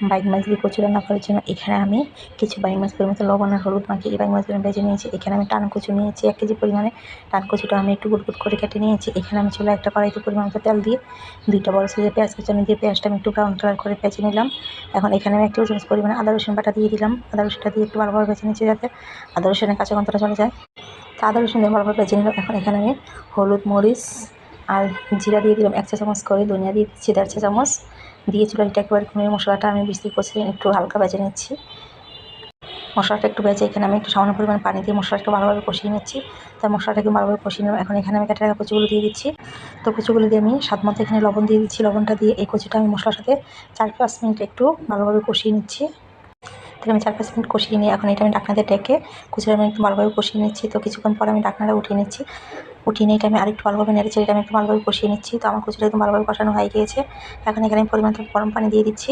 Bike মাছ দিয়ে কচু রান্না করার জন্য এখানে আমি কিছু বাইক মাছ পরিমাণ লবণ আর হলুদ মাখিয়ে এই বাইক মাছগুলো ভেজে নিয়েছি। এখানে আমি টান কচু নিয়েছি 1 কেজি পরিমাণে। টান কচুটা আমি একটু গুট করে কেটে নিয়েছি। এখানে আমি চুলায় একটা কড়াইতে পরিমাণ মতো তেল দিয়ে 2টা বড় সাইজের পেঁয়াজ কুচানো দিয়ে পেঁয়াজটা আমি একটু ব্রাউন কালার করে ভেজে নিলাম। এখন এখানে আমি 1 টেবিল চামচ পরিমাণে আদা রসুন বাটা দিয়ে দিলাম। আদা রসুনটা দিয়ে একটু ভালোভাবে ভেজে নিচ্ছি যাতে আদা রসুনের কাঁচা গন্ধটা চলে যায়। তো আদা রসুন দিয়ে ভালোভাবে ভেজে নিলাম। এখন এখানে আমি হলুদ, মরিচ আর জিরা দিয়ে দিলাম 1 চা চামচ করে, ধনিয়া দিয়ে দিচ্ছি 1.5 চা চামচ দিয়ে চুলাটা একেবারে কমিয়ে মশলাটা আমি বিস্তারিত কষে একটু হালকা ভেজে নিচ্ছি। মশলাটা একটু ভেজে এখানে আমি একটু সামান্য পরিমাণ পানি দিয়ে মশলাটা ভালোভাবে কষিয়ে নিচ্ছি। তাই মশলাটাকে ভালোভাবে কষিয়ে নিলাম। এখন এখানে আমি কেটে রাখা কচুগুলো দিয়ে দিচ্ছি। তো কচুগুলো দিয়ে আমি স্বাদ মতো এখানে লবণ দিয়ে দিচ্ছি। লবণটা দিয়ে এই কচুটা আমি মশলার সাথে 4-5 মিনিট একটু ভালোভাবে কষিয়ে নিচ্ছি। তাহলে আমি 4-5 মিনিট কষিয়ে নিয়ে এখন এটা আমি ঢাকনা দিয়ে ঢেকে কচুটা আমি একটু ভালোভাবে কষিয়ে নিচ্ছি। তো কিছুক্ষণ পরে আমি ঢাকনাটা উঠিয়ে নিচ্ছি। উঠিয়ে নিয়ে এটা আমি আরেকটু ভালোভাবে নেড়েচেড়ে এটা আমি একটু ভালোভাবে কষিয়ে নিচ্ছি। তো আমার কচুটা একদম ভালোভাবে কষানো হয়ে গিয়েছে। এখন এখানে আমি পরিমাণ মতো গরম পানি দিয়ে দিচ্ছি।